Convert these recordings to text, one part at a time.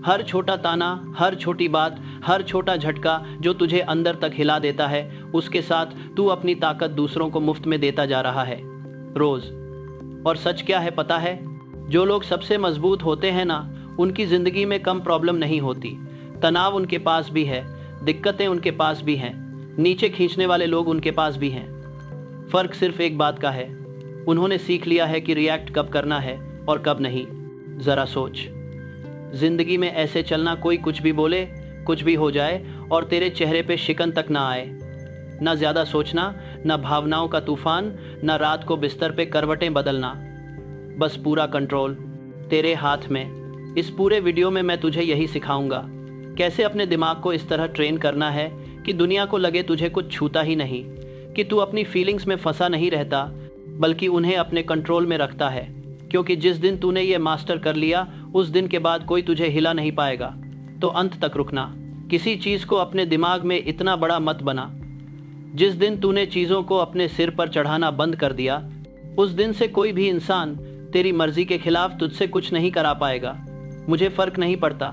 हर छोटा ताना, हर छोटी बात, हर छोटा झटका जो तुझे अंदर तक हिला देता है, उसके साथ तू अपनी ताकत दूसरों को मुफ्त में देता जा रहा है, रोज। और सच क्या है पता है? जो लोग सबसे मजबूत होते हैं ना, उनकी जिंदगी में कम प्रॉब्लम नहीं होती। तनाव उनके पास भी है, दिक्कतें उनके पास भी हैं, नीचे खींचने वाले लोग उनके पास भी हैं। फर्क सिर्फ एक बात का है, उन्होंने सीख लिया है कि रिएक्ट कब करना है और कब नहीं। जरा सोच, जिंदगी में ऐसे चलना, कोई कुछ भी बोले, कुछ भी हो जाए और तेरे चेहरे पे शिकन तक ना आए। ना ज्यादा सोचना, ना भावनाओं का तूफान, ना रात को बिस्तर पे करवटें बदलना, बस पूरा कंट्रोल तेरे हाथ में। इस पूरे वीडियो में मैं तुझे यही सिखाऊंगा, कैसे अपने दिमाग को इस तरह ट्रेन करना है कि दुनिया को लगे तुझे कुछ छूता ही नहीं, कि तू अपनी फीलिंग्स में फंसा नहीं रहता, बल्कि उन्हें अपने कंट्रोल में रखता है। क्योंकि जिस दिन तूने ये मास्टर कर लिया, उस दिन के बाद कोई तुझे हिला नहीं पाएगा। तो अंत तक रुकना, किसी चीज़ को अपने दिमाग में इतना बड़ा मत बना। जिस दिन तूने चीज़ों को अपने सिर पर चढ़ाना बंद कर दिया, उस दिन से कोई भी इंसान तेरी मर्जी के खिलाफ तुझसे कुछ नहीं करा पाएगा। मुझे फर्क नहीं पड़ता,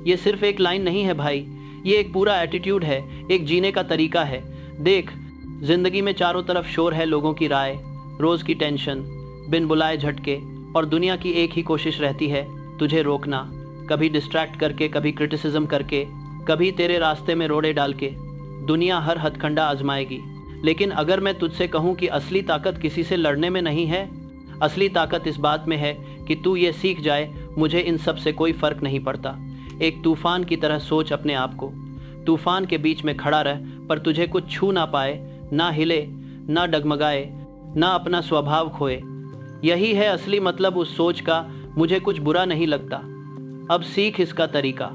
ये सिर्फ एक लाइन नहीं है भाई, ये एक पूरा एटीट्यूड है, एक जीने का तरीका है। देख, जिंदगी में चारों तरफ शोर है, लोगों की राय, रोज की टेंशन, बिन बुलाए झटके, और दुनिया की एक ही कोशिश रहती है, तुझे रोकना, कभी डिस्ट्रैक्ट करके, कभी क्रिटिसिज्म करके, कभी तेरे रास्ते में रोड़े डाल के। दुनिया हर हथकंडा आजमाएगी, लेकिन अगर मैं तुझसे कहूँ कि असली ताकत किसी से लड़ने में नहीं है, असली ताकत इस बात में है कि तू ये सीख जाए, मुझे इन सब से कोई फर्क नहीं पड़ता। एक तूफान की तरह सोच अपने आप को, तूफान के बीच में खड़ा रह, पर तुझे कुछ छू ना पाए, ना हिले, ना डगमगाए, ना अपना स्वभाव खोए। यही है असली मतलब उस सोच का, मुझे कुछ बुरा नहीं लगता। अब सीख इसका तरीका।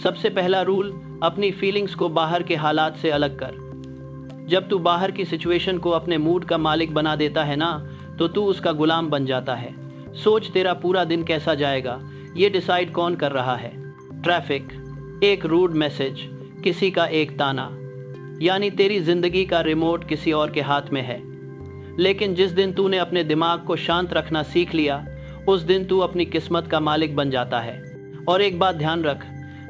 सबसे पहला रूल, अपनी फीलिंग्स को बाहर के हालात से अलग कर। जब तू बाहर की सिचुएशन को अपने मूड का मालिक बना देता है ना, तो तू उसका गुलाम बन जाता है। सोच, तेरा पूरा दिन कैसा जाएगा, ये डिसाइड कौन कर रहा है? ट्रैफिक, एक रूड मैसेज, किसी का एक ताना, यानी तेरी जिंदगी का रिमोट किसी और के हाथ में है। लेकिन जिस दिन तूने अपने दिमाग को शांत रखना सीख लिया, उस दिन तू अपनी किस्मत का मालिक बन जाता है। और एक बात ध्यान रख,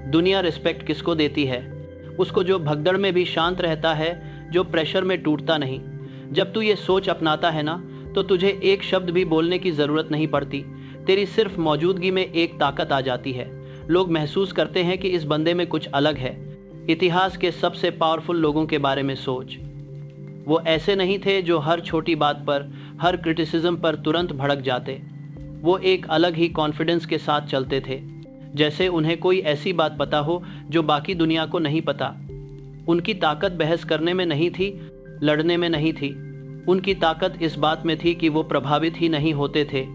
दुनिया रिस्पेक्ट किसको देती है? उसको जो भगदड़ में भी शांत रहता है, जो प्रेशर में टूटता नहीं। जब तू ये सोच अपनाता है ना, तो तुझे एक शब्द भी बोलने की ज़रूरत नहीं पड़ती। तेरी सिर्फ मौजूदगी में एक ताकत आ जाती है। लोग महसूस करते हैं कि इस बंदे में कुछ अलग है। इतिहास के सबसे पावरफुल लोगों के बारे में सोच, वो ऐसे नहीं थे जो हर छोटी बात पर, हर क्रिटिसिज्म पर तुरंत भड़क जाते। वो एक अलग ही कॉन्फिडेंस के साथ चलते थे, जैसे उन्हें कोई ऐसी बात पता हो जो बाकी दुनिया को नहीं पता। उनकी ताकत बहस करने में नहीं थी, लड़ने में नहीं थी। उनकी ताकत इस बात में थी कि वो प्रभावित ही नहीं होते थे।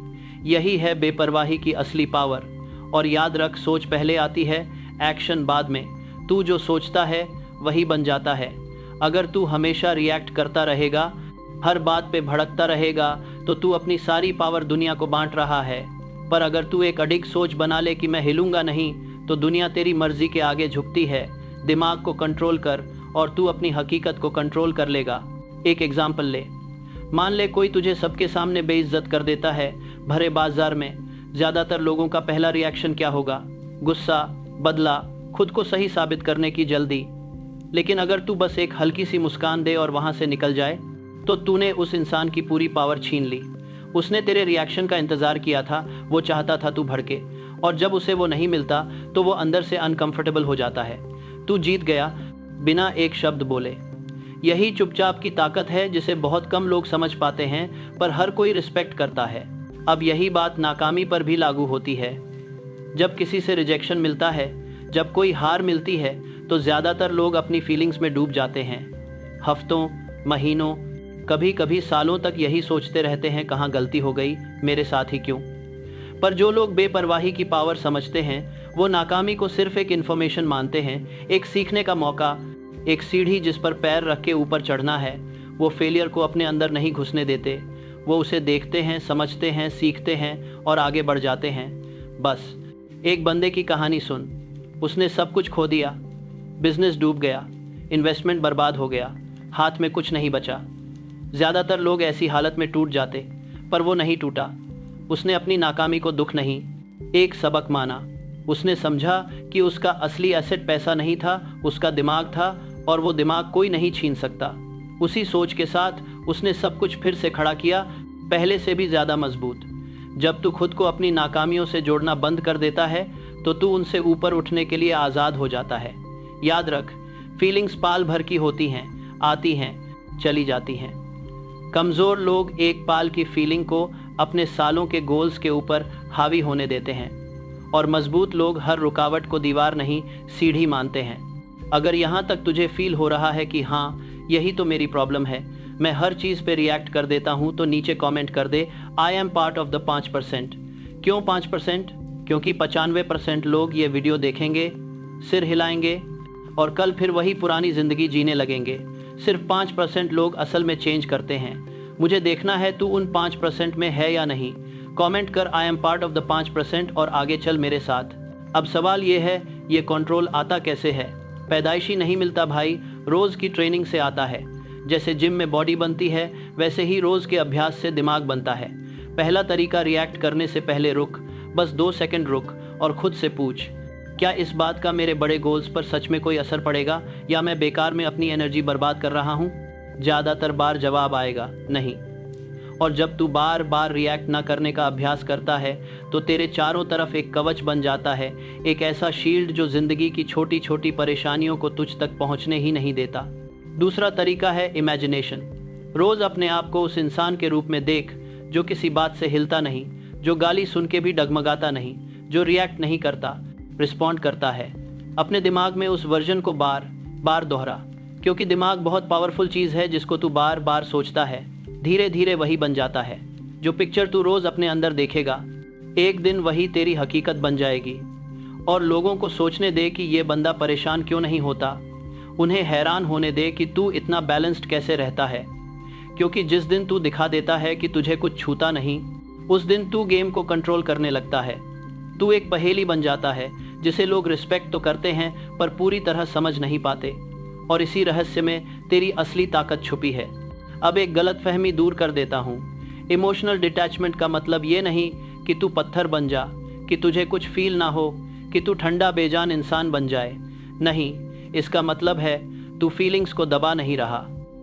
यही है बेपरवाही की असली पावर। और याद रख, सोच पहले आती है, एक्शन बाद में। तू जो सोचता है वही बन जाता है। अगर तू हमेशा रिएक्ट करता रहेगा, हर बात पे भड़कता रहेगा, तो तू अपनी सारी पावर दुनिया को बांट रहा है। पर अगर तू एक अडिग सोच बना ले कि मैं हिलूंगा नहीं, तो दुनिया तेरी मर्जी के आगे झुकती है। दिमाग को कंट्रोल कर और तू अपनी हकीकत को कंट्रोल कर लेगा। एक एग्जाम्पल ले, मान ले कोई तुझे सबके सामने बेइज्जत कर देता है भरे बाजार में। ज़्यादातर लोगों का पहला रिएक्शन क्या होगा? गुस्सा, बदला, खुद को सही साबित करने की जल्दी। लेकिन अगर तू बस एक हल्की सी मुस्कान दे और वहाँ से निकल जाए, तो तूने उस इंसान की पूरी पावर छीन ली। उसने तेरे रिएक्शन का इंतज़ार किया था, वो चाहता था तू भड़के, और जब उसे वो नहीं मिलता तो वो अंदर से अनकंफर्टेबल हो जाता है। तू जीत गया बिना एक शब्द बोले। यही चुपचाप की ताकत है, जिसे बहुत कम लोग समझ पाते हैं, पर हर कोई रिस्पेक्ट करता है। अब यही बात नाकामी पर भी लागू होती है। जब किसी से रिजेक्शन मिलता है, जब कोई हार मिलती है, तो ज़्यादातर लोग अपनी फीलिंग्स में डूब जाते हैं। हफ्तों, महीनों, कभी कभी सालों तक यही सोचते रहते हैं, कहाँ गलती हो गई, मेरे साथ ही क्यों। पर जो लोग बेपरवाही की पावर समझते हैं, वो नाकामी को सिर्फ एक इन्फॉर्मेशन मानते हैं, एक सीखने का मौका, एक सीढ़ी जिस पर पैर रख के ऊपर चढ़ना है। वो फेलियर को अपने अंदर नहीं घुसने देते। वो उसे देखते हैं, समझते हैं, सीखते हैं और आगे बढ़ जाते हैं। बस एक बंदे की कहानी सुन, उसने सब कुछ खो दिया, बिजनेस डूब गया, इन्वेस्टमेंट बर्बाद हो गया, हाथ में कुछ नहीं बचा। ज़्यादातर लोग ऐसी हालत में टूट जाते, पर वो नहीं टूटा। उसने अपनी नाकामी को दुख नहीं, एक सबक माना। उसने समझा कि उसका असली एसेट पैसा नहीं था, उसका दिमाग था, और वो दिमाग कोई नहीं छीन सकता। उसी सोच के साथ उसने सब कुछ फिर से खड़ा किया, पहले से भी ज़्यादा मजबूत। जब तू खुद को अपनी नाकामियों से जोड़ना बंद कर देता है तो तू उनसे ऊपर उठने के लिए आज़ाद हो जाता है। याद रख, फीलिंग्स पाल भर की होती हैं, आती हैं, चली जाती हैं। कमज़ोर लोग एक पाल की फीलिंग को अपने सालों के गोल्स के ऊपर हावी होने देते हैं, और मजबूत लोग हर रुकावट को दीवार नहीं सीढ़ी मानते हैं। अगर यहाँ तक तुझे फील हो रहा है कि हाँ, यही तो मेरी प्रॉब्लम है, मैं हर चीज़ पे रिएक्ट कर देता हूँ, तो नीचे कमेंट कर दे, I am part of the 5%। क्यों 5%? क्योंकि 95% लोग ये वीडियो देखेंगे, सिर हिलाएंगे और कल फिर वही पुरानी ज़िंदगी जीने लगेंगे। सिर्फ 5% लोग असल में चेंज करते हैं। मुझे देखना है तू उन 5% में है या नहीं। कमेंट कर आई एम पार्ट ऑफ द 5% और आगे चल मेरे साथ। अब सवाल ये है, ये कंट्रोल आता कैसे है? पैदाइशी नहीं मिलता भाई, रोज़ की ट्रेनिंग से आता है। जैसे जिम में बॉडी बनती है, वैसे ही रोज़ के अभ्यास से दिमाग बनता है। पहला तरीका, रिएक्ट करने से पहले रुक, बस 2 सेकंड रुक और खुद से पूछ, क्या इस बात का मेरे बड़े गोल्स पर सच में कोई असर पड़ेगा, या मैं बेकार में अपनी एनर्जी बर्बाद कर रहा हूँ? ज़्यादातर बार जवाब आएगा नहीं। और जब तू बार बार रिएक्ट ना करने का अभ्यास करता है तो तेरे चारों तरफ एक कवच बन जाता है, एक ऐसा शील्ड जो ज़िंदगी की छोटी छोटी परेशानियों को तुझ तक पहुँचने ही नहीं देता। दूसरा तरीका है इमेजिनेशन। रोज़ अपने आप को उस इंसान के रूप में देख जो किसी बात से हिलता नहीं, जो गाली सुन के भी डगमगाता नहीं, जो रिएक्ट नहीं करता, रिस्पॉन्ड करता है। अपने दिमाग में उस वर्जन को बार बार दोहरा, क्योंकि दिमाग बहुत पावरफुल चीज़ है। जिसको तू बार बार सोचता है, धीरे धीरे वही बन जाता है। जो पिक्चर तू रोज़ अपने अंदर देखेगा, एक दिन वही तेरी हकीकत बन जाएगी। और लोगों को सोचने दे कि ये बंदा परेशान क्यों नहीं होता। उन्हें हैरान होने दे कि तू इतना बैलेंस्ड कैसे रहता है, क्योंकि जिस दिन तू दिखा देता है कि तुझे कुछ छूता नहीं, उस दिन तू गेम को कंट्रोल करने लगता है। तू एक पहेली बन जाता है जिसे लोग रिस्पेक्ट तो करते हैं पर पूरी तरह समझ नहीं पाते, और इसी रहस्य में तेरी असली ताकत छुपी है। अब एक गलतफहमी दूर कर देता हूँ। इमोशनल डिटैचमेंट का मतलब ये नहीं कि तू पत्थर बन जा, कि तुझे कुछ फील ना हो, कि तू ठंडा बेजान इंसान बन जाए। नहीं, इसका मतलब है तू फीलिंग्स को दबा नहीं रहा,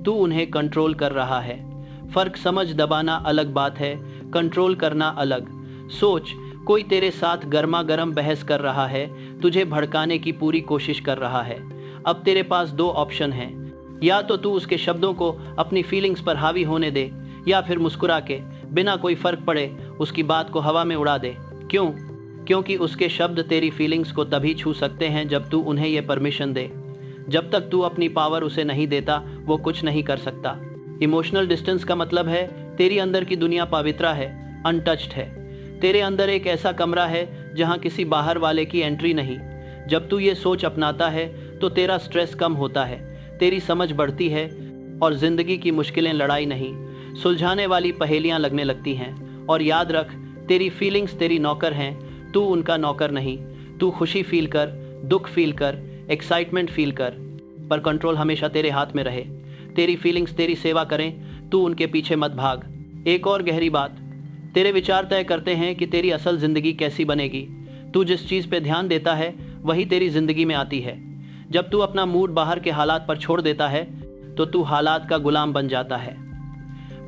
तू उन्हें कंट्रोल कर रहा है। फ़र्क समझ, दबाना अलग बात है, कंट्रोल करना अलग। सोच, कोई तेरे साथ गर्मा गर्म बहस कर रहा है, तुझे भड़काने की पूरी कोशिश कर रहा है। अब तेरे पास 2 ऑप्शन हैं, या तो तू उसके शब्दों को अपनी फीलिंग्स पर हावी होने दे, या फिर मुस्कुरा के बिना कोई फ़र्क पड़े उसकी बात को हवा में उड़ा दे। क्यों? क्योंकि उसके शब्द तेरी फीलिंग्स को तभी छू सकते हैं जब तू उन्हें ये परमिशन दे। जब तक तू अपनी पावर उसे नहीं देता, वो कुछ नहीं कर सकता। इमोशनल डिस्टेंस का मतलब है तेरी अंदर की दुनिया पवित्र है, अनटच्ड है। तेरे अंदर एक ऐसा कमरा है जहाँ किसी बाहर वाले की एंट्री नहीं। जब तू ये सोच अपनाता है तो तेरा स्ट्रेस कम होता है, तेरी समझ बढ़ती है, और ज़िंदगी की मुश्किलें लड़ाई नहीं, सुलझाने वाली पहेलियाँ लगने लगती हैं। और याद रख, तेरी फीलिंग्स तेरी नौकर हैं, तू उनका नौकर नहीं। तू खुशी फील कर, दुख फील कर, एक्साइटमेंट फील कर, पर कंट्रोल हमेशा तेरे हाथ में रहे। तेरी फीलिंग्स तेरी सेवा करें, तू उनके पीछे मत भाग। एक और गहरी बात, तेरे विचार तय करते हैं कि तेरी असल ज़िंदगी कैसी बनेगी। तू जिस चीज़ पे ध्यान देता है वही तेरी ज़िंदगी में आती है। जब तू अपना मूड बाहर के हालात पर छोड़ देता है तो तू हालात का गुलाम बन जाता है,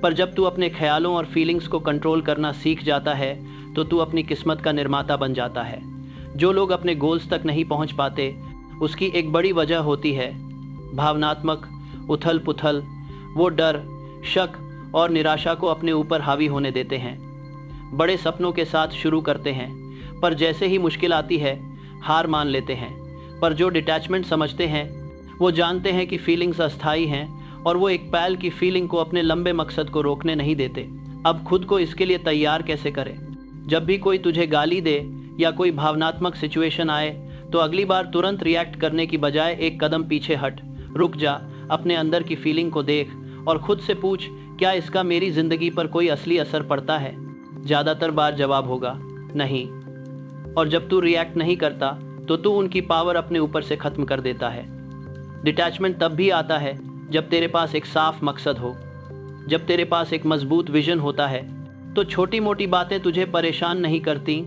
पर जब तू अपने ख्यालों और फीलिंग्स को कंट्रोल करना सीख जाता है तो तू अपनी किस्मत का निर्माता बन जाता है। जो लोग अपने गोल्स तक नहीं पहुंच पाते, उसकी एक बड़ी वजह होती है भावनात्मक उथल पुथल। वो डर, शक और निराशा को अपने ऊपर हावी होने देते हैं। बड़े सपनों के साथ शुरू करते हैं, पर जैसे ही मुश्किल आती है हार मान लेते हैं। पर जो डिटैचमेंट समझते हैं, वो जानते हैं कि फीलिंग्स अस्थाई हैं, और वो एक पल की फीलिंग को अपने लंबे मकसद को रोकने नहीं देते। अब खुद को इसके लिए तैयार कैसे करें? जब भी कोई तुझे गाली दे या कोई भावनात्मक सिचुएशन आए तो अगली बार तुरंत रिएक्ट करने की बजाय एक कदम पीछे हट, रुक जा, अपने अंदर की फीलिंग को देख और खुद से पूछ, क्या इसका मेरी ज़िंदगी पर कोई असली असर पड़ता है? ज़्यादातर बार जवाब होगा नहीं। और जब तू रिएक्ट नहीं करता तो तू उनकी पावर अपने ऊपर से ख़त्म कर देता है। डिटैचमेंट तब भी आता है जब तेरे पास एक साफ मकसद हो, जब तेरे पास एक मजबूत विजन होता है। तो छोटी मोटी बातें तुझे परेशान नहीं करती,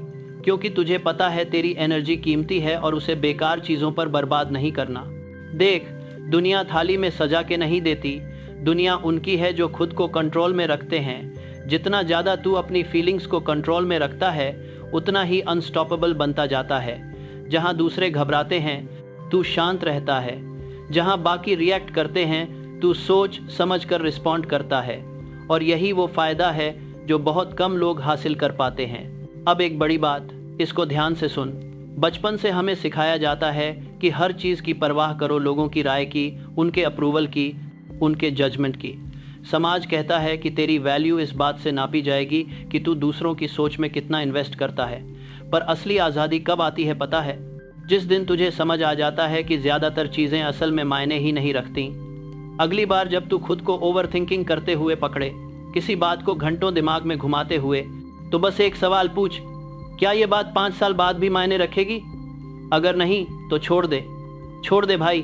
क्योंकि तुझे पता है तेरी एनर्जी कीमती है और उसे बेकार चीज़ों पर बर्बाद नहीं करना। देख, दुनिया थाली में सजा के नहीं देती, दुनिया उनकी है जो खुद को कंट्रोल में रखते हैं। जितना ज़्यादा तू अपनी फीलिंग्स को कंट्रोल में रखता है उतना ही अनस्टॉपेबल बनता जाता है। जहाँ दूसरे घबराते हैं तू शांत रहता है, जहाँ बाकी रिएक्ट करते हैं तू सोच समझ कर रिस्पॉन्ड करता है, और यही वो फ़ायदा है जो बहुत कम लोग हासिल कर पाते हैं। अब एक बड़ी बात, इसको ध्यान से सुन। बचपन से हमें सिखाया जाता है कि हर चीज़ की परवाह करो, लोगों की राय की, उनके अप्रूवल की, उनके जजमेंट की। समाज कहता है कि तेरी वैल्यू इस बात से नापी जाएगी कि तू दूसरों की सोच में कितना इन्वेस्ट करता है। पर असली आज़ादी कब आती है पता है? जिस दिन तुझे समझ आ जाता है कि ज़्यादातर चीज़ें असल में मायने ही नहीं रखती। अगली बार जब तू खुद को ओवर थिंकिंग करते हुए पकड़े, किसी बात को घंटों दिमाग में घुमाते हुए, तो बस एक सवाल पूछ, क्या ये बात 5 साल बाद भी मायने रखेगी? अगर नहीं तो छोड़ दे भाई।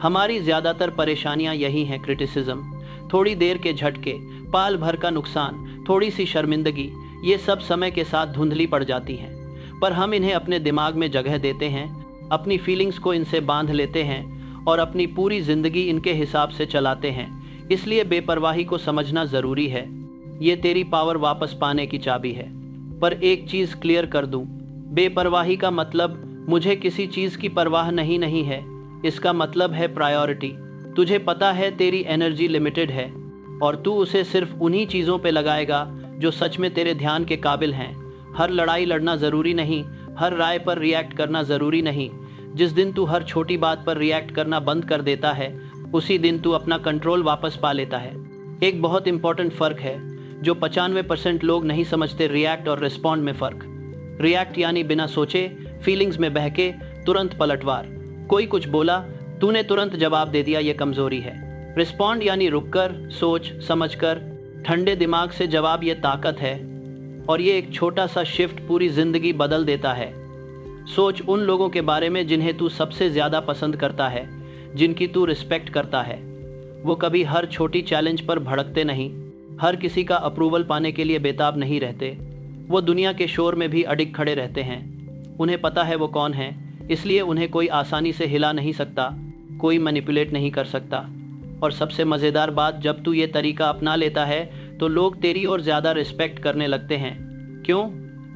हमारी ज़्यादातर परेशानियां यही हैं, क्रिटिसिज्म, थोड़ी देर के झटके, पाल भर का नुकसान, थोड़ी सी शर्मिंदगी, ये सब समय के साथ धुंधली पड़ जाती हैं। पर हम इन्हें अपने दिमाग में जगह देते हैं, अपनी फीलिंग्स को इनसे बांध लेते हैं और अपनी पूरी ज़िंदगी इनके हिसाब से चलाते हैं। इसलिए बेपरवाही को समझना ज़रूरी है, ये तेरी पावर वापस पाने की चाबी है। पर एक चीज़ क्लियर कर दूं, बेपरवाही का मतलब मुझे किसी चीज़ की परवाह नहीं है। इसका मतलब है प्रायोरिटी। तुझे पता है तेरी एनर्जी लिमिटेड है और तू उसे सिर्फ उन्हीं चीज़ों पे लगाएगा जो सच में तेरे ध्यान के काबिल हैं। हर लड़ाई लड़ना ज़रूरी नहीं, हर राय पर रिएक्ट करना ज़रूरी नहीं। जिस दिन तू हर छोटी बात पर रिएक्ट करना बंद कर देता है, उसी दिन तू अपना कंट्रोल वापस पा लेता है। एक बहुत इंपॉर्टेंट फ़र्क है जो 95% लोग नहीं समझते, रिएक्ट और रिस्पॉन्ड में फ़र्क। रिएक्ट यानी बिना सोचे, फीलिंग्स में बहके तुरंत पलटवार। कोई कुछ बोला, तूने तुरंत जवाब दे दिया, ये कमज़ोरी है। रिस्पॉन्ड यानी रुककर, सोच समझकर, ठंडे दिमाग से जवाब, ये ताकत है। और ये एक छोटा सा शिफ्ट पूरी ज़िंदगी बदल देता है। सोच उन लोगों के बारे में जिन्हें तू सबसे ज़्यादा पसंद करता है, जिनकी तू रिस्पेक्ट करता है। वो कभी हर छोटी चैलेंज पर भड़कते नहीं, हर किसी का अप्रूवल पाने के लिए बेताब नहीं रहते। वो दुनिया के शोर में भी अडिग खड़े रहते हैं। उन्हें पता है वो कौन है, इसलिए उन्हें कोई आसानी से हिला नहीं सकता, कोई मैनिपुलेट नहीं कर सकता। और सबसे मज़ेदार बात, जब तू ये तरीका अपना लेता है तो लोग तेरी और ज़्यादा रिस्पेक्ट करने लगते हैं। क्यों?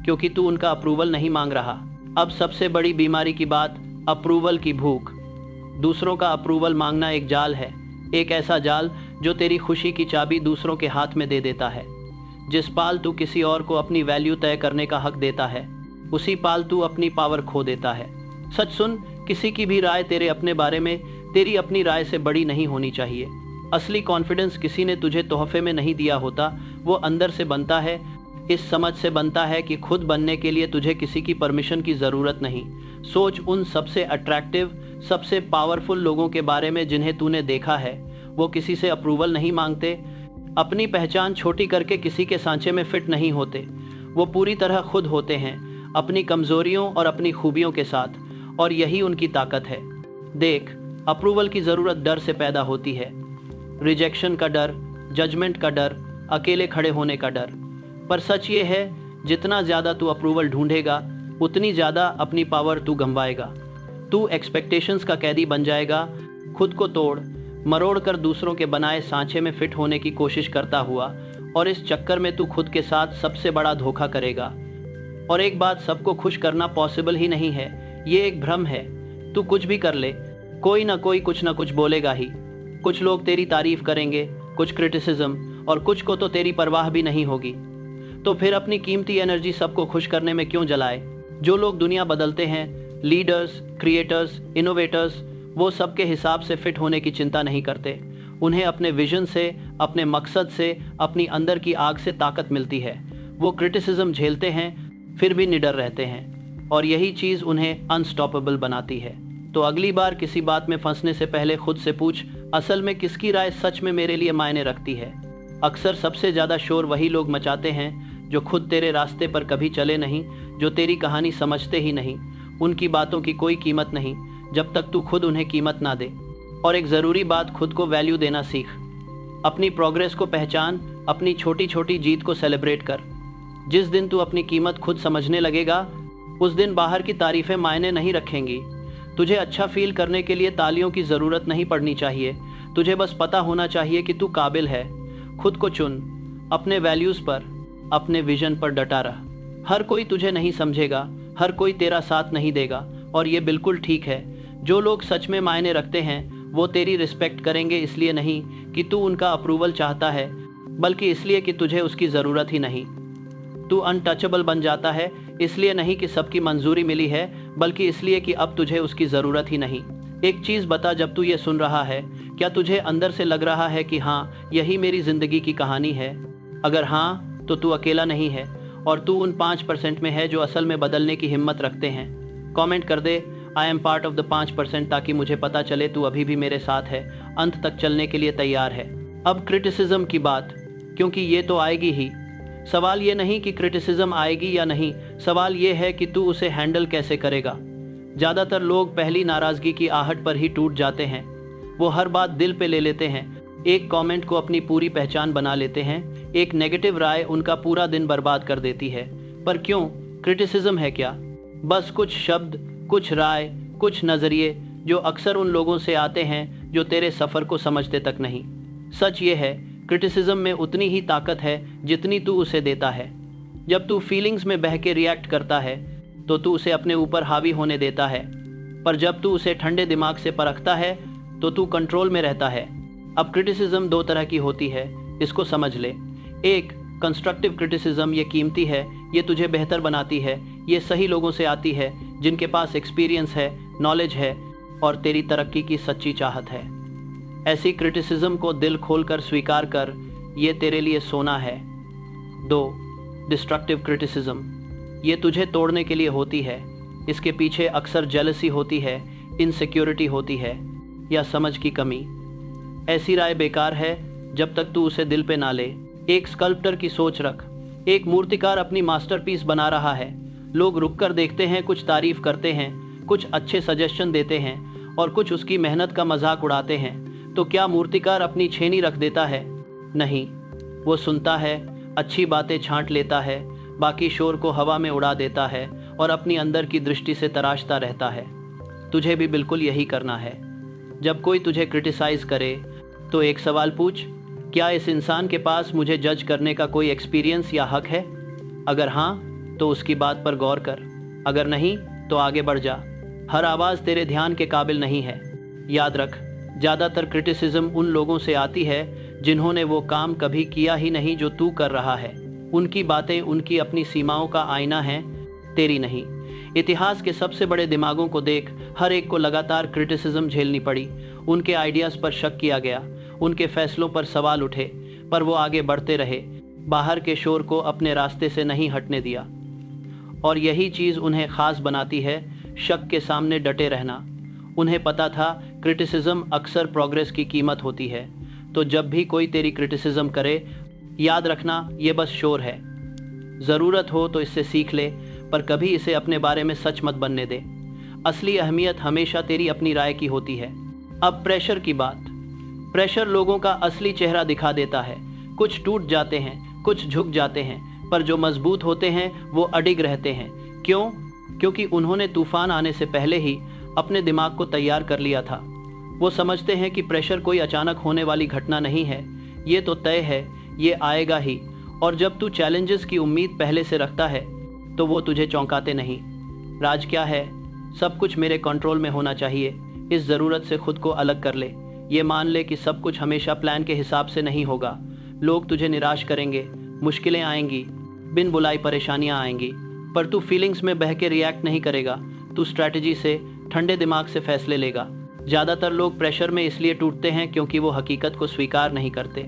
क्योंकि तू उनका अप्रूवल नहीं मांग रहा। अब सबसे बड़ी बीमारी की बात, अप्रूवल की भूख। दूसरों का अप्रूवल मांगना एक जाल है, एक ऐसा जाल जो तेरी खुशी की चाबी दूसरों के हाथ में दे देता है। जिस पाल तू किसी और को अपनी वैल्यू तय करने का हक देता है, उसी पाल तू अपनी पावर खो देता है। सच सुन, किसी की भी राय तेरे अपने बारे में तेरी अपनी राय से बड़ी नहीं होनी चाहिए। असली कॉन्फिडेंस किसी ने तुझे तोहफे में नहीं दिया होता, वो अंदर से बनता है। इस समझ से बनता है कि खुद बनने के लिए तुझे किसी की परमिशन की ज़रूरत नहीं। सोच उन सबसे अट्रैक्टिव, सबसे पावरफुल लोगों के बारे में जिन्हें तूने देखा है। वो किसी से अप्रूवल नहीं मांगते, अपनी पहचान छोटी करके किसी के सांचे में फिट नहीं होते। वो पूरी तरह खुद होते हैं, अपनी कमज़ोरियों और अपनी खूबियों के साथ, और यही उनकी ताकत है। देख, अप्रूवल की ज़रूरत डर से पैदा होती है, रिजेक्शन का डर, जजमेंट का डर, अकेले खड़े होने का डर। पर सच ये है, जितना ज़्यादा तू अप्रूवल ढूंढेगा उतनी ज़्यादा अपनी पावर तू गंवाएगा। तू एक्सपेक्टेशंस का कैदी बन जाएगा, खुद को तोड़ मरोड़ कर दूसरों के बनाए सांचे में फिट होने की कोशिश करता हुआ, और इस चक्कर में तू खुद के साथ सबसे बड़ा धोखा करेगा। और एक बात, सबको खुश करना पॉसिबल ही नहीं है, ये एक भ्रम है। तू कुछ भी कर ले, कोई ना कोई कुछ ना कुछ बोलेगा ही। कुछ लोग तेरी तारीफ करेंगे, कुछ क्रिटिसिज्म, और कुछ को तो तेरी परवाह भी नहीं होगी। तो फिर अपनी कीमती एनर्जी सबको खुश करने में क्यों जलाए? जो लोग दुनिया बदलते हैं, लीडर्स, क्रिएटर्स, इनोवेटर्स, वो सबके हिसाब से फिट होने की चिंता नहीं करते। उन्हें अपने विजन से, अपने मकसद से, अपनी अंदर की आग से ताकत मिलती है। वो क्रिटिसिज्म झेलते हैं फिर भी निडर रहते हैं, और यही चीज़ उन्हें अनस्टॉपेबल बनाती है। तो अगली बार किसी बात में फंसने से पहले खुद से पूछ, असल में किसकी राय सच में मेरे लिए मायने रखती है? अक्सर सबसे ज़्यादा शोर वही लोग मचाते हैं जो खुद तेरे रास्ते पर कभी चले नहीं, जो तेरी कहानी समझते ही नहीं। उनकी बातों की कोई कीमत नहीं जब तक तू खुद उन्हें कीमत ना दे। और एक ज़रूरी बात, खुद को वैल्यू देना सीख। अपनी प्रोग्रेस को पहचान, अपनी छोटी छोटी जीत को सेलिब्रेट कर। जिस दिन तू अपनी कीमत खुद समझने लगेगा, उस दिन बाहर की तारीफें मायने नहीं रखेंगी। तुझे अच्छा फील करने के लिए तालियों की ज़रूरत नहीं पड़नी चाहिए। तुझे बस पता होना चाहिए कि तू काबिल है। खुद को चुन, अपने वैल्यूज़ पर, अपने विजन पर डटा रह। हर कोई तुझे नहीं समझेगा, हर कोई तेरा साथ नहीं देगा, और ये बिल्कुल ठीक है। जो लोग सच में मायने रखते हैं वो तेरी रिस्पेक्ट करेंगे, इसलिए नहीं कि तू उनका अप्रूवल चाहता है, बल्कि इसलिए कि तुझे उसकी ज़रूरत ही नहीं। तू अनटचेबल बन जाता है इसलिए नहीं कि सबकी मंजूरी मिली है, बल्कि इसलिए कि अब तुझे उसकी ज़रूरत ही नहीं। एक चीज़ बता, जब तू ये सुन रहा है, क्या तुझे अंदर से लग रहा है कि हाँ, यही मेरी ज़िंदगी की कहानी है? अगर हाँ, तो तू अकेला नहीं है, और तू उन 5% में है जो असल में बदलने की हिम्मत रखते हैं। कमेंट कर दे, I am part of the 5%, ताकि मुझे पता चले तू अभी भी मेरे साथ है, अंत तक चलने के लिए तैयार है। अब क्रिटिसिज्म की बात, क्योंकि ये तो आएगी ही। सवाल ये नहीं कि क्रिटिसिज्म आएगी या नहीं, सवाल ये है कि तू उसे हैंडल कैसे करेगा। ज़्यादातर लोग पहली नाराज़गी की आहट पर ही टूट जाते हैं। वो हर बात दिल पे ले लेते हैं, एक कमेंट को अपनी पूरी पहचान बना लेते हैं, एक नेगेटिव राय उनका पूरा दिन बर्बाद कर देती है। पर क्यों? क्रिटिसिज्म है क्या? बस कुछ शब्द, कुछ राय, कुछ नज़रिए जो अक्सर उन लोगों से आते हैं जो तेरे सफ़र को समझते तक नहीं। सच ये है, क्रिटिसिज्म में उतनी ही ताकत है जितनी तू उसे देता है। जब तू फीलिंग्स में बह के रिएक्ट करता है तो तू उसे अपने ऊपर हावी होने देता है, पर जब तू उसे ठंडे दिमाग से परखता है तो तू कंट्रोल में रहता है। अब क्रिटिसिज्म दो तरह की होती है, इसको समझ ले। एक, कंस्ट्रक्टिव क्रिटिसिज्म, ये कीमती है, ये तुझे बेहतर बनाती है, ये सही लोगों से आती है जिनके पास एक्सपीरियंस है, नॉलेज है और तेरी तरक्की की सच्ची चाहत है। ऐसी क्रिटिसिज्म को दिल खोलकर स्वीकार कर, ये तेरे लिए सोना है। 2, डिस्ट्रक्टिव क्रिटिसिज्म, ये तुझे तोड़ने के लिए होती है। इसके पीछे अक्सर जेलसी होती है, इनसिक्योरिटी होती है या समझ की कमी। ऐसी राय बेकार है जब तक तू उसे दिल पे ना ले। एक स्कल्प्टर की सोच रख, एक मूर्तिकार अपनी मास्टरपीस बना रहा है। लोग रुककर देखते हैं, कुछ तारीफ करते हैं, कुछ अच्छे सजेशन देते हैं और कुछ उसकी मेहनत का मजाक उड़ाते हैं। तो क्या मूर्तिकार अपनी छेनी रख देता है? नहीं, वो सुनता है, अच्छी बातें छांट लेता है, बाकी शोर को हवा में उड़ा देता है और अपनी अंदर की दृष्टि से तराशता रहता है। तुझे भी बिल्कुल यही करना है। जब कोई तुझे क्रिटिसाइज करे तो एक सवाल पूछ, क्या इस इंसान के पास मुझे जज करने का कोई एक्सपीरियंस या हक है? अगर हाँ, तो उसकी बात पर गौर कर, अगर नहीं तो आगे बढ़ जा। हर आवाज़ तेरे ध्यान के काबिल नहीं है। याद रख, ज़्यादातर क्रिटिसिज्म उन लोगों से आती है जिन्होंने वो काम कभी किया ही नहीं जो तू कर रहा है। उनकी बातें उनकी अपनी सीमाओं का आईना है, तेरी नहीं। इतिहास के सबसे बड़े दिमागों को देख, हर एक को लगातार क्रिटिसिज्म झेलनी पड़ी। उनके आइडियाज़ पर शक किया गया, उनके फैसलों पर सवाल उठे, पर वो आगे बढ़ते रहे, बाहर के शोर को अपने रास्ते से नहीं हटने दिया। और यही चीज़ उन्हें ख़ास बनाती है, शक के सामने डटे रहना। उन्हें पता था क्रिटिसिज्म अक्सर प्रोग्रेस की कीमत होती है। तो जब भी कोई तेरी क्रिटिसिज्म करे, याद रखना, ये बस शोर है। ज़रूरत हो तो इससे सीख ले, पर कभी इसे अपने बारे में सच मत बनने दे। असली अहमियत हमेशा तेरी अपनी राय की होती है। अब प्रेशर की बात। प्रेशर लोगों का असली चेहरा दिखा देता है। कुछ टूट जाते हैं, कुछ झुक जाते हैं, पर जो मजबूत होते हैं वो अडिग रहते हैं। क्यों? क्योंकि उन्होंने तूफान आने से पहले ही अपने दिमाग को तैयार कर लिया था। वो समझते हैं कि प्रेशर कोई अचानक होने वाली घटना नहीं है, ये तो तय है, ये आएगा ही। और जब तू चैलेंजेस की उम्मीद पहले से रखता है तो वो तुझे चौंकाते नहीं। राज क्या है? सब कुछ मेरे कंट्रोल में होना चाहिए। इस ज़रूरत से खुद को अलग कर ले। ये मान ले कि सब कुछ हमेशा प्लान के हिसाब से नहीं होगा। लोग तुझे निराश करेंगे, मुश्किलें आएंगी, बिन बुलाई परेशानियां आएंगी, पर तू फीलिंग्स में बह के रिएक्ट नहीं करेगा। तू स्ट्रैटेजी से, ठंडे दिमाग से फैसले लेगा। ज़्यादातर लोग प्रेशर में इसलिए टूटते हैं क्योंकि वो हकीकत को स्वीकार नहीं करते।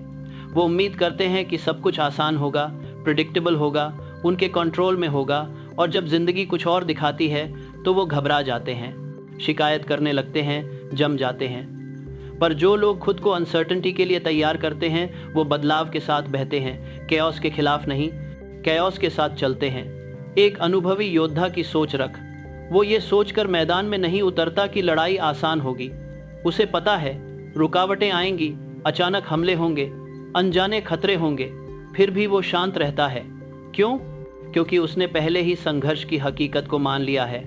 वो उम्मीद करते हैं कि सब कुछ आसान होगा, प्रिडिक्टेबल होगा, उनके कंट्रोल में होगा, और जब ज़िंदगी कुछ और दिखाती है तो वो घबरा जाते हैं, शिकायत करने लगते हैं, जम जाते हैं। पर जो लोग खुद को अनसर्टेनिटी के लिए तैयार करते हैं वो बदलाव के साथ बहते हैं, केओस के खिलाफ नहीं, केओस के साथ चलते हैं। एक अनुभवी योद्धा की सोच रख। वो ये सोचकर मैदान में नहीं उतरता कि लड़ाई आसान होगी। उसे पता है रुकावटें आएंगी, अचानक हमले होंगे, अनजाने खतरे होंगे, फिर भी वो शांत रहता है। क्यों? क्योंकि उसने पहले ही संघर्ष की हकीकत को मान लिया है।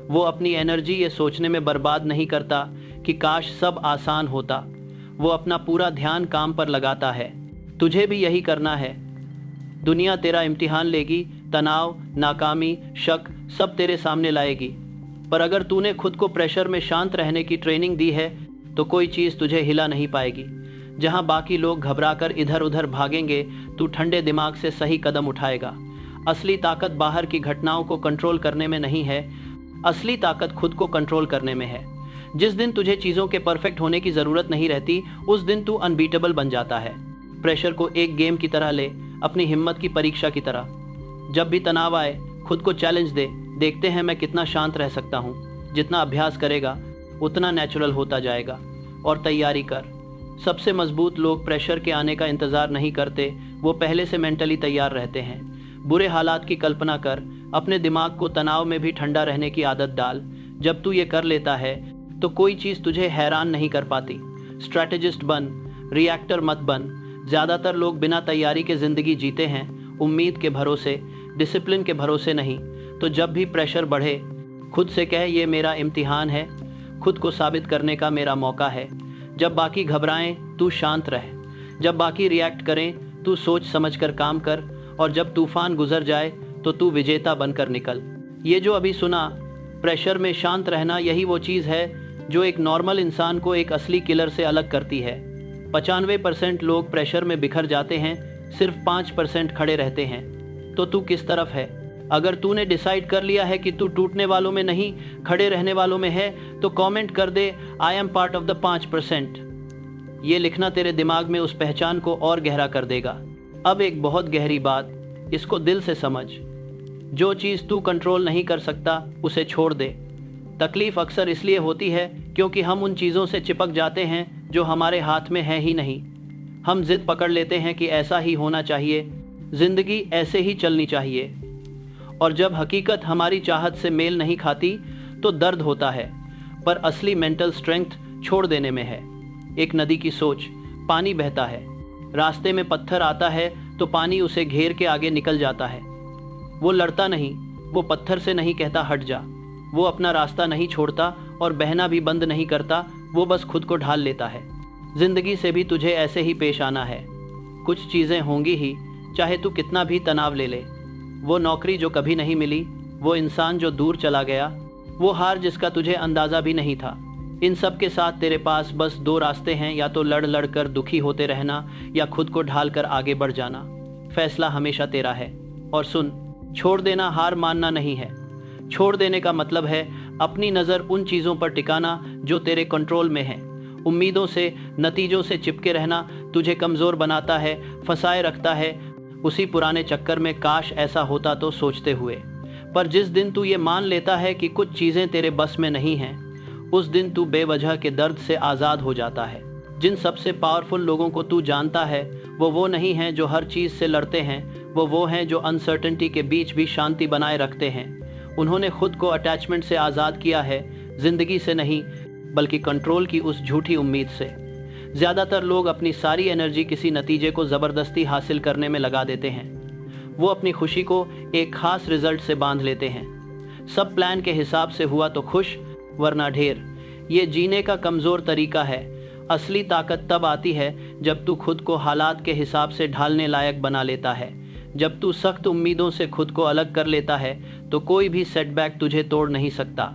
वो अपनी एनर्जी ये सोचने में बर्बाद नहीं करता कि काश सब आसान होता। वो अपना पूरा ध्यान काम पर लगाता है। तुझे भी यही करना है। दुनिया तेरा इम्तिहान लेगी, तनाव, नाकामी, शक सब तेरे सामने लाएगी, पर अगर तूने खुद को प्रेशर में शांत रहने की ट्रेनिंग दी है तो कोई चीज़ तुझे हिला नहीं पाएगी। जहां बाकी लोग घबराकर इधर उधर भागेंगे, तू ठंडे दिमाग से सही कदम उठाएगा। असली ताकत बाहर की घटनाओं को कंट्रोल करने में नहीं है, असली ताकत खुद को कंट्रोल करने में है। जिस दिन तुझे चीज़ों के परफेक्ट होने की ज़रूरत नहीं रहती, उस दिन तू अनबीटेबल बन जाता है। प्रेशर को एक गेम की तरह ले, अपनी हिम्मत की परीक्षा की तरह। जब भी तनाव आए, खुद को चैलेंज दे, देखते हैं मैं कितना शांत रह सकता हूँ। जितना अभ्यास करेगा उतना नेचुरल होता जाएगा। और तैयारी कर। सबसे मजबूत लोग प्रेशर के आने का इंतज़ार नहीं करते, वो पहले से मेंटली तैयार रहते हैं। बुरे हालात की कल्पना कर, अपने दिमाग को तनाव में भी ठंडा रहने की आदत डाल। जब तू ये कर लेता है तो कोई चीज़ तुझे हैरान नहीं कर पाती। स्ट्रैटेजिस्ट बन, रिएक्टर मत बन। ज़्यादातर लोग बिना तैयारी के ज़िंदगी जीते हैं, उम्मीद के भरोसे, डिसिप्लिन के भरोसे नहीं। तो जब भी प्रेशर बढ़े, खुद से कह ये मेरा इम्तिहान है, खुद को साबित करने का मेरा मौका है। जब बाकी घबराएं तू शांत रह, जब बाकी रिएक्ट करें तू सोच समझ कर काम कर, और जब तूफान गुजर जाए तो तू विजेता बनकर निकल। ये जो अभी सुना, प्रेशर में शांत रहना, यही वो चीज़ है जो एक नॉर्मल इंसान को एक असली किलर से अलग करती है। 95% लोग प्रेशर में बिखर जाते हैं, सिर्फ 5% खड़े रहते हैं। तो तू किस तरफ है? अगर तूने डिसाइड कर लिया है कि तू टूटने वालों में नहीं, खड़े रहने वालों में है, तो कमेंट कर दे I am part of the 5%। ये लिखना तेरे दिमाग में उस पहचान को और गहरा कर देगा। अब एक बहुत गहरी बात, इसको दिल से समझ। जो चीज़ तू कंट्रोल नहीं कर सकता उसे छोड़ दे। तकलीफ अक्सर इसलिए होती है क्योंकि हम उन चीज़ों से चिपक जाते हैं जो हमारे हाथ में है ही नहीं। हम जिद पकड़ लेते हैं कि ऐसा ही होना चाहिए, ज़िंदगी ऐसे ही चलनी चाहिए। और जब हकीकत हमारी चाहत से मेल नहीं खाती तो दर्द होता है, पर असली मेंटल स्ट्रेंथ छोड़ देने में है। एक नदी की सोच, पानी बहता है, रास्ते में पत्थर आता है तो पानी उसे घेर के आगे निकल जाता है। वो लड़ता नहीं, वो पत्थर से नहीं कहता हट जा। वो अपना रास्ता नहीं छोड़ता और बहना भी बंद नहीं करता, वो बस खुद को ढाल लेता है। जिंदगी से भी तुझे ऐसे ही पेश आना है। कुछ चीज़ें होंगी ही, चाहे तू कितना भी तनाव ले ले। वो नौकरी जो कभी नहीं मिली, वो इंसान जो दूर चला गया, वो हार जिसका तुझे अंदाज़ा भी नहीं था। इन सब के साथ तेरे पास बस 2 रास्ते हैं, या तो लड़ लड़ कर दुखी होते रहना, या खुद को ढाल कर आगे बढ़ जाना। फैसला हमेशा तेरा है। और सुन, छोड़ देना हार मानना नहीं है। छोड़ देने का मतलब है अपनी नज़र उन चीज़ों पर टिकाना जो तेरे कंट्रोल में है। उम्मीदों से, नतीजों से चिपके रहना तुझे कमज़ोर बनाता है, फंसाए रखता है उसी पुराने चक्कर में, काश ऐसा होता तो सोचते हुए। पर जिस दिन तू ये मान लेता है कि कुछ चीज़ें तेरे बस में नहीं हैं, उस दिन तू बेवजह के दर्द से आज़ाद हो जाता है। जिन सबसे पावरफुल लोगों को तू जानता है, वो नहीं हैं जो हर चीज़ से लड़ते हैं, वो हैं जो अनसर्टेनिटी के बीच भी शांति बनाए रखते हैं। उन्होंने खुद को अटैचमेंट से आज़ाद किया है, ज़िंदगी से नहीं बल्कि कंट्रोल की उस झूठी उम्मीद से। ज़्यादातर लोग अपनी सारी एनर्जी किसी नतीजे को ज़बरदस्ती हासिल करने में लगा देते हैं। वो अपनी खुशी को एक ख़ास रिज़ल्ट से बांध लेते हैं। सब प्लान के हिसाब से हुआ तो खुश, वरना ढेर। ये जीने का कमज़ोर तरीका है। असली ताकत तब आती है जब तू खुद को हालात के हिसाब से ढालने लायक बना लेता है। जब तू सख्त उम्मीदों से खुद को अलग कर लेता है तो कोई भी सेटबैक तुझे तोड़ नहीं सकता।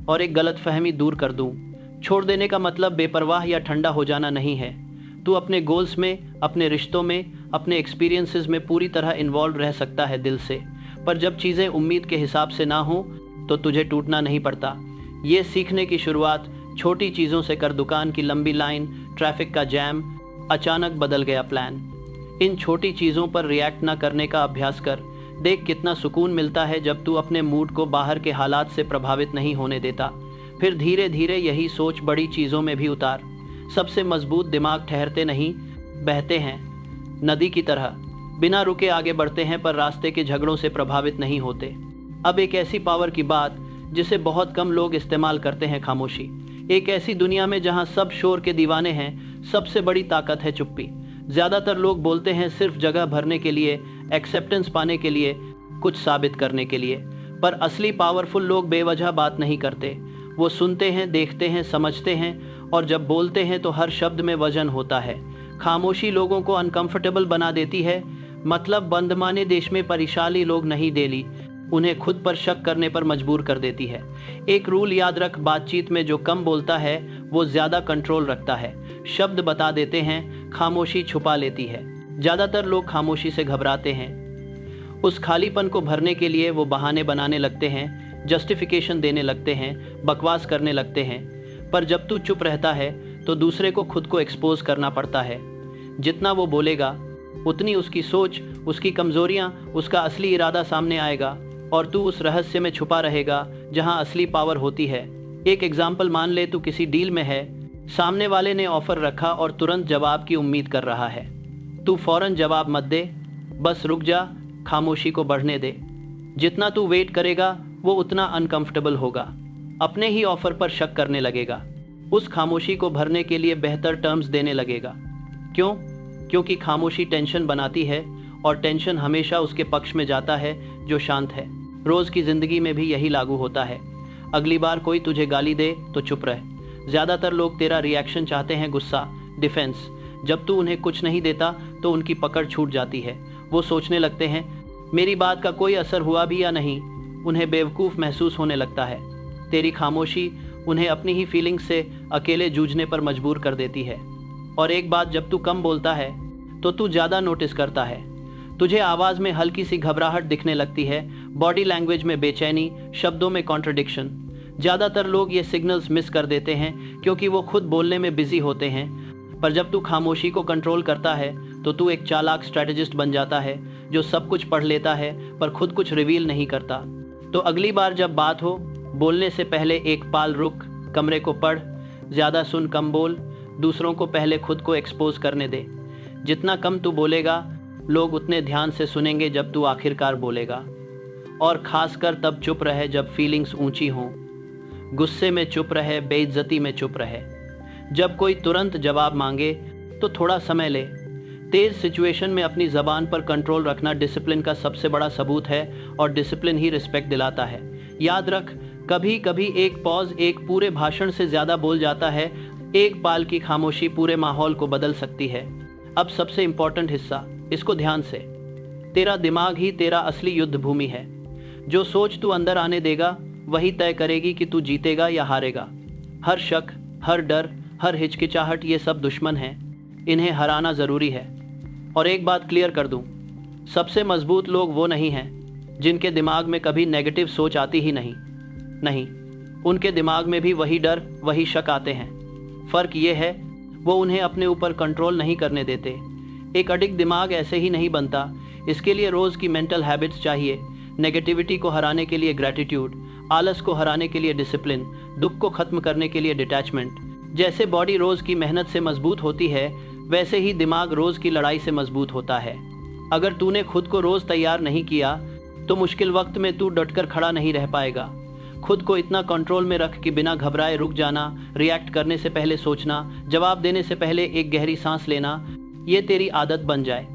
और एक गलतफहमी दूर कर दूं, छोड़ देने का मतलब बेपरवाह या ठंडा हो जाना नहीं है। तू अपने गोल्स में, अपने रिश्तों में, अपने एक्सपीरियंसेस में पूरी तरह इन्वॉल्व रह सकता है दिल से। पर जब चीज़ें उम्मीद के हिसाब से ना हो तो तुझे टूटना नहीं पड़ता। ये सीखने की शुरुआत छोटी चीज़ों से कर। दुकान की लंबी लाइन, ट्रैफिक का जैम, अचानक बदल गया प्लान। इन छोटी चीज़ों पर रिएक्ट ना करने का अभ्यास कर। देख कितना सुकून मिलता है जब तू अपने मूड को बाहर के हालात से प्रभावित नहीं होने देता। फिर धीरे धीरे यही सोच बड़ी चीज़ों में भी उतार। सबसे मजबूत दिमाग ठहरते नहीं, बहते हैं। नदी की तरह बिना रुके आगे बढ़ते हैं, पर रास्ते के झगड़ों से प्रभावित नहीं होते। अब एक ऐसी पावर की बात जिसे बहुत कम लोग इस्तेमाल करते हैं, खामोशी। एक ऐसी दुनिया में जहां सब शोर के दीवाने हैं, सबसे बड़ी ताकत है चुप्पी। ज़्यादातर लोग बोलते हैं सिर्फ जगह भरने के लिए, एक्सेप्टेंस पाने के लिए, कुछ साबित करने के लिए। पर असली पावरफुल लोग बेवजह बात नहीं करते। वो सुनते हैं, देखते हैं, समझते हैं और जब बोलते हैं तो हर शब्द में वजन होता है। खामोशी लोगों को अनकंफर्टेबल बना देती है। मतलब बंदमाने देश में परिशाली लोग नहीं डेली उन्हें खुद पर शक करने पर मजबूर कर देती है। एक रूल याद रख, बातचीत में जो कम बोलता है वो ज्यादा कंट्रोल रखता है। शब्द बता देते हैं, खामोशी छुपा लेती है। ज्यादातर लोग खामोशी से घबराते हैं। उस खालीपन को भरने के लिए वो बहाने बनाने लगते हैं, जस्टिफिकेशन देने लगते हैं, बकवास करने लगते हैं। पर जब तू चुप रहता है तो दूसरे को खुद को एक्सपोज करना पड़ता है। जितना वो बोलेगा उतनी उसकी सोच, उसकी कमजोरियां, उसका असली इरादा सामने आएगा और तू उस रहस्य में छुपा रहेगा जहां असली पावर होती है। एक एग्जाम्पल मान ले, तू किसी डील में है, सामने वाले ने ऑफर रखा और तुरंत जवाब की उम्मीद कर रहा है। तू फौरन जवाब मत दे, बस रुक जा, खामोशी को बढ़ने दे। जितना तू वेट करेगा वो उतना अनकंफर्टेबल होगा, अपने ही ऑफर पर शक करने लगेगा, उस खामोशी को भरने के लिए बेहतर टर्म्स देने लगेगा। क्यों? क्योंकि खामोशी टेंशन बनाती है और टेंशन हमेशा उसके पक्ष में जाता है जो शांत है। रोज की जिंदगी में भी यही लागू होता है। अगली बार कोई तुझे गाली दे तो चुप रह। ज्यादातर लोग तेरा रिएक्शन चाहते हैं, गुस्सा, डिफेंस। जब तू उन्हें कुछ नहीं देता तो उनकी पकड़ छूट जाती है। वो सोचने लगते हैं मेरी बात का कोई असर हुआ भी या नहीं। उन्हें बेवकूफ़ महसूस होने लगता है। तेरी खामोशी उन्हें अपनी ही फीलिंग्स से अकेले जूझने पर मजबूर कर देती है। और एक बात, जब तू कम बोलता है तो तू ज़्यादा नोटिस करता है। तुझे आवाज़ में हल्की सी घबराहट दिखने लगती है, बॉडी लैंग्वेज में बेचैनी, शब्दों में कॉन्ट्रडिक्शन। ज़्यादातर लोग ये सिग्नल्स मिस कर देते हैं क्योंकि वो खुद बोलने में बिजी होते हैं। पर जब तू खामोशी को कंट्रोल करता है तो तू एक चालाक स्ट्रैटेजिस्ट बन जाता है जो सब कुछ पढ़ लेता है पर खुद कुछ रिवील नहीं करता। तो अगली बार जब बात हो, बोलने से पहले एक पाल रुक, कमरे को पढ़, ज़्यादा सुन, कम बोल, दूसरों को पहले खुद को एक्सपोज करने दे। जितना कम तू बोलेगा लोग उतने ध्यान से सुनेंगे जब तू आखिरकार बोलेगा। और खासकर तब चुप रहे जब फीलिंग्स ऊंची हों। गुस्से में चुप रहे, बेइज्जती में चुप रहे। जब कोई तुरंत जवाब मांगे तो थोड़ा समय ले। तेज सिचुएशन में अपनी ज़बान पर कंट्रोल रखना डिसिप्लिन का सबसे बड़ा सबूत है और डिसिप्लिन ही रिस्पेक्ट दिलाता है। याद रख, कभी कभी एक पॉज एक पूरे भाषण से ज़्यादा बोल जाता है। एक पाल की खामोशी पूरे माहौल को बदल सकती है। अब सबसे इम्पोर्टेंट हिस्सा, इसको ध्यान से। तेरा दिमाग ही तेरा असली युद्ध भूमि है। जो सोच तू अंदर आने देगा वही तय करेगी कि तू जीतेगा या हारेगा। हर शक, हर डर, हर हिचकिचाहट, ये सब दुश्मन हैं। इन्हें हराना ज़रूरी है। और एक बात क्लियर कर दूं, सबसे मजबूत लोग वो नहीं हैं जिनके दिमाग में कभी नेगेटिव सोच आती ही नहीं, उनके दिमाग में भी वही डर, वही शक आते हैं। फ़र्क ये है वो उन्हें अपने ऊपर कंट्रोल नहीं करने देते। एक अडिक्ट दिमाग ऐसे ही नहीं बनता। इसके लिए रोज़ की मेंटल हैबिट्स चाहिए। नेगेटिविटी को हराने के लिए ग्रैटिट्यूड, आलस को हराने के लिए डिसिप्लिन, दुख को ख़त्म करने के लिए डिटैचमेंट। जैसे बॉडी रोज़ की मेहनत से मजबूत होती है वैसे ही दिमाग रोज़ की लड़ाई से मजबूत होता है। अगर तूने खुद को रोज़ तैयार नहीं किया तो मुश्किल वक्त में तू डटकर खड़ा नहीं रह पाएगा। खुद को इतना कंट्रोल में रख कि बिना घबराए रुक जाना, रिएक्ट करने से पहले सोचना, जवाब देने से पहले एक गहरी सांस लेना, ये तेरी आदत बन जाए।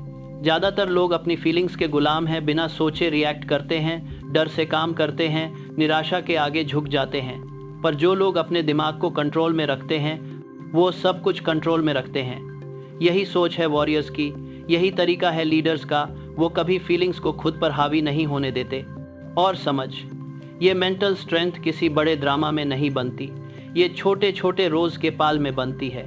ज़्यादातर लोग अपनी फीलिंग्स के गुलाम हैं, बिना सोचे रिएक्ट करते हैं, डर से काम करते हैं, निराशा के आगे झुक जाते हैं। पर जो लोग अपने दिमाग को कंट्रोल में रखते हैं वो सब कुछ कंट्रोल में रखते हैं। यही सोच है वॉरियर्स की, यही तरीका है लीडर्स का। वो कभी फीलिंग्स को खुद पर हावी नहीं होने देते। और समझ, ये मेंटल स्ट्रेंथ किसी बड़े ड्रामा में नहीं बनती, ये छोटे छोटे रोज़ के पाल में बनती है।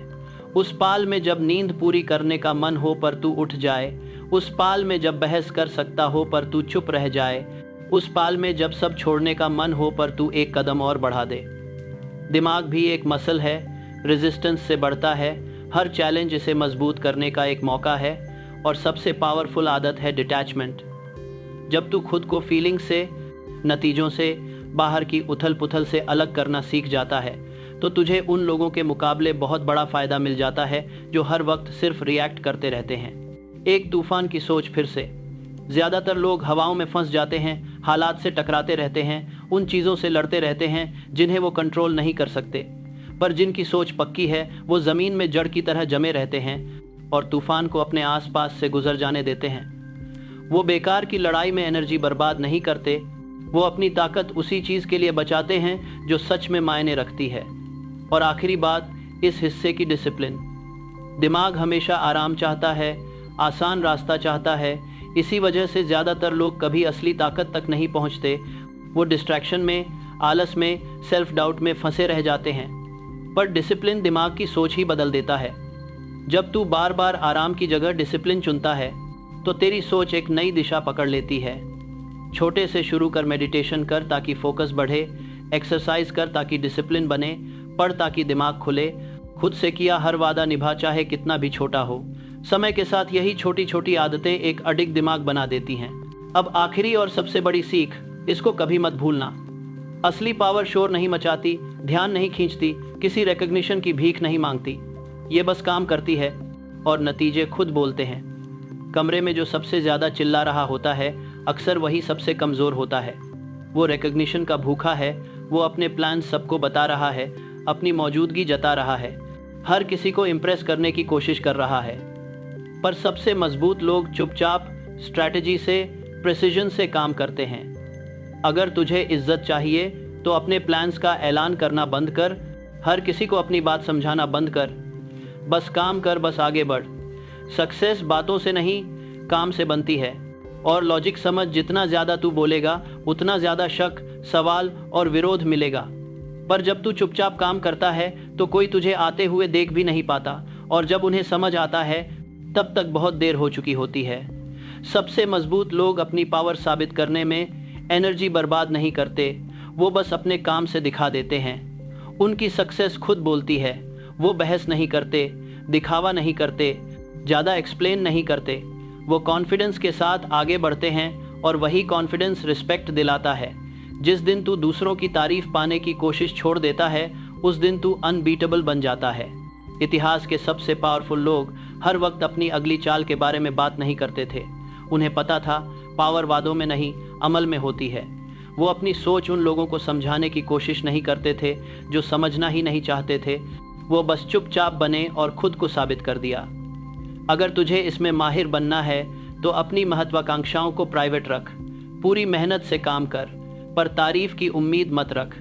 उस पाल में जब नींद पूरी करने का मन हो पर तू उठ जाए, उस पाल में जब बहस कर सकता हो पर तू चुप रह जाए, उस पाल में जब सब छोड़ने का मन हो पर तू एक कदम और बढ़ा दे। दिमाग भी एक मसल है, रेजिस्टेंस से बढ़ता है। हर चैलेंज इसे मजबूत करने का एक मौका है। और सबसे पावरफुल आदत है डिटैचमेंट। जब तू खुद को फीलिंग से, नतीजों से, बाहर की उथल पुथल से अलग करना सीख जाता है तो तुझे उन लोगों के मुकाबले बहुत बड़ा फ़ायदा मिल जाता है जो हर वक्त सिर्फ रिएक्ट करते रहते हैं। एक तूफान की सोच फिर से। ज़्यादातर लोग हवाओं में फंस जाते हैं, हालात से टकराते रहते हैं, उन चीज़ों से लड़ते रहते हैं जिन्हें वो कंट्रोल नहीं कर सकते। पर जिनकी सोच पक्की है वो ज़मीन में जड़ की तरह जमे रहते हैं और तूफान को अपने आसपास से गुजर जाने देते हैं। वो बेकार की लड़ाई में एनर्जी बर्बाद नहीं करते, वो अपनी ताकत उसी चीज़ के लिए बचाते हैं जो सच में मायने रखती है। और आखिरी बात, इस हिस्से की डिसिप्लिन। दिमाग हमेशा आराम चाहता है, आसान रास्ता चाहता है। इसी वजह से ज़्यादातर लोग कभी असली ताकत तक नहीं पहुंचते। वो डिस्ट्रैक्शन में, आलस में, सेल्फ डाउट में फंसे रह जाते हैं। पर डिसिप्लिन दिमाग की सोच ही बदल देता है। जब तू बार बार आराम की जगह डिसिप्लिन चुनता है तो तेरी सोच एक नई दिशा पकड़ लेती है। छोटे से शुरू कर, मेडिटेशन कर ताकि फोकस बढ़े, एक्सरसाइज कर ताकि डिसिप्लिन बने, पढ़ ताकि दिमाग खुले, खुद से किया हर वादा निभा चाहे कितना भी छोटा हो। समय के साथ यही छोटी छोटी आदतें एक अडिग दिमाग बना देती हैं। अब आखिरी और सबसे बड़ी सीख, इसको कभी मत भूलना। असली पावर शोर नहीं मचाती, ध्यान नहीं खींचती, किसी रिकग्निशन की भीख नहीं मांगती। ये बस काम करती है और नतीजे खुद बोलते हैं। कमरे में जो सबसे ज़्यादा चिल्ला रहा होता है अक्सर वही सबसे कमज़ोर होता है। वो रिकग्निशन का भूखा है, वो अपने प्लान सबको बता रहा है, अपनी मौजूदगी जता रहा है, हर किसी को इम्प्रेस करने की कोशिश कर रहा है। पर सबसे मजबूत लोग चुपचाप, स्ट्रैटेजी से, प्रिसिजन से काम करते हैं। अगर तुझे इज्जत चाहिए तो अपने प्लान्स का ऐलान करना बंद कर, हर किसी को अपनी बात समझाना बंद कर। बस काम कर, बस आगे बढ़। सक्सेस बातों से नहीं, काम से बनती है। और लॉजिक समझ, जितना ज़्यादा तू बोलेगा उतना ज़्यादा शक, सवाल और विरोध मिलेगा। पर जब तू चुपचाप काम करता है तो कोई तुझे आते हुए देख भी नहीं पाता, और जब उन्हें समझ आता है तब तक बहुत देर हो चुकी होती है। सबसे मजबूत लोग अपनी पावर साबित करने में एनर्जी बर्बाद नहीं करते, वो बस अपने काम से दिखा देते हैं। उनकी सक्सेस खुद बोलती है। वो बहस नहीं करते, दिखावा नहीं करते, ज़्यादा एक्सप्लेन नहीं करते। वो कॉन्फिडेंस के साथ आगे बढ़ते हैं और वही कॉन्फिडेंस रिस्पेक्ट दिलाता है। जिस दिन तू दूसरों की तारीफ पाने की कोशिश छोड़ देता है उस दिन तू अनबीटेबल बन जाता है। इतिहास के सबसे पावरफुल लोग हर वक्त अपनी अगली चाल के बारे में बात नहीं करते थे। उन्हें पता था पावर वादों में नहीं, अमल में होती है। वो अपनी सोच उन लोगों को समझाने की कोशिश नहीं करते थे जो समझना ही नहीं चाहते थे। वो बस चुपचाप बने और खुद को साबित कर दिया। अगर तुझे इसमें माहिर बनना है तो अपनी महत्वाकांक्षाओं को प्राइवेट रख, पूरी मेहनत से काम कर, पर तारीफ की उम्मीद मत रख।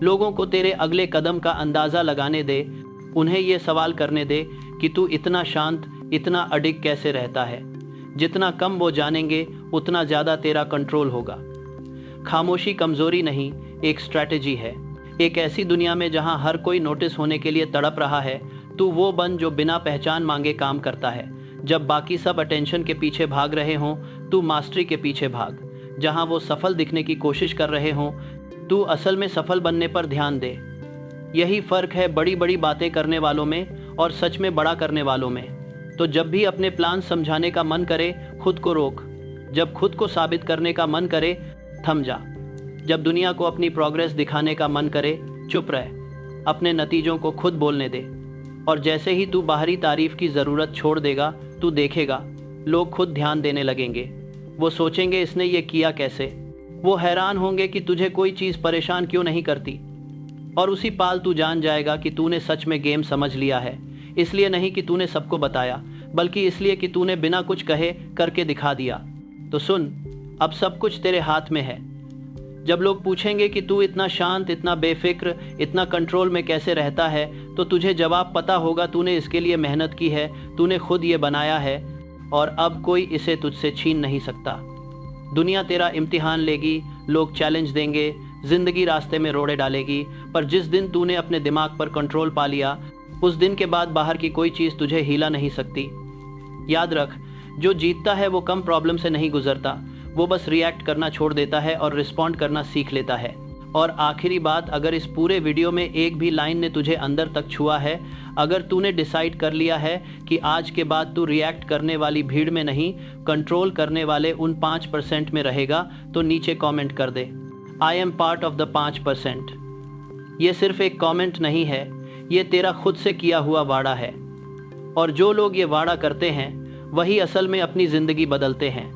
लोगों को तेरे अगले कदम का अंदाज़ा लगाने दे, उन्हें ये सवाल करने दे कि तू इतना शांत, इतना अडिग कैसे रहता है। जितना कम वो जानेंगे उतना ज़्यादा तेरा कंट्रोल होगा। खामोशी कमज़ोरी नहीं, एक स्ट्रैटेजी है। एक ऐसी दुनिया में जहां हर कोई नोटिस होने के लिए तड़प रहा है, तू वो बन जो बिना पहचान मांगे काम करता है। जब बाकी सब अटेंशन के पीछे भाग रहे हों, तू मास्टरी के पीछे भाग। जहां वो सफल दिखने की कोशिश कर रहे हों, तू असल में सफल बनने पर ध्यान दे। यही फ़र्क है बड़ी बड़ी बातें करने वालों में और सच में बड़ा करने वालों में। तो जब भी अपने प्लान समझाने का मन करे, खुद को रोक। जब खुद को साबित करने का मन करे, थम जा। जब दुनिया को अपनी प्रोग्रेस दिखाने का मन करे, चुप रह। अपने नतीजों को खुद बोलने दे। और जैसे ही तू बाहरी तारीफ की ज़रूरत छोड़ देगा, तू देखेगा लोग खुद ध्यान देने लगेंगे। वो सोचेंगे इसने ये किया कैसे। वो हैरान होंगे कि तुझे कोई चीज़ परेशान क्यों नहीं करती। और उसी पाल तू जान जाएगा कि तूने सच में गेम समझ लिया है। इसलिए नहीं कि तूने सबको बताया, बल्कि इसलिए कि तूने बिना कुछ कहे करके दिखा दिया। तो सुन, अब सब कुछ तेरे हाथ में है। जब लोग पूछेंगे कि तू इतना शांत, इतना बेफिक्र, इतना कंट्रोल में कैसे रहता है, तो तुझे जवाब पता होगा तूने इसके लिए मेहनत की है, तूने खुद ये बनाया है और अब कोई इसे तुझसे छीन नहीं सकता। दुनिया तेरा इम्तिहान लेगी, लोग चैलेंज देंगे, जिंदगी रास्ते में रोड़े डालेगी, पर जिस दिन तूने अपने दिमाग पर कंट्रोल पा लिया, उस दिन के बाद बाहर की कोई चीज़ तुझे हिला नहीं सकती। याद रख, जो जीतता है वो कम प्रॉब्लम से नहीं गुजरता, वो बस रिएक्ट करना छोड़ देता है और रिस्पॉन्ड करना सीख लेता है। और आखिरी बात, अगर इस पूरे वीडियो में एक भी लाइन ने तुझे अंदर तक छुआ है, अगर तूने डिसाइड कर लिया है कि आज के बाद तू रिएक्ट करने वाली भीड़ में नहीं, कंट्रोल करने वाले उन 5% में रहेगा, तो नीचे कमेंट कर दे, I am part of the 5%। ये सिर्फ एक कमेंट नहीं है, ये तेरा खुद से किया हुआ वादा है। और जो लोग ये वादा करते हैं वही असल में अपनी ज़िंदगी बदलते हैं।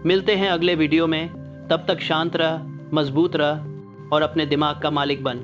मिलते हैं अगले वीडियो में, तब तक शांत रह, मजबूत रह और अपने दिमाग का मालिक बन।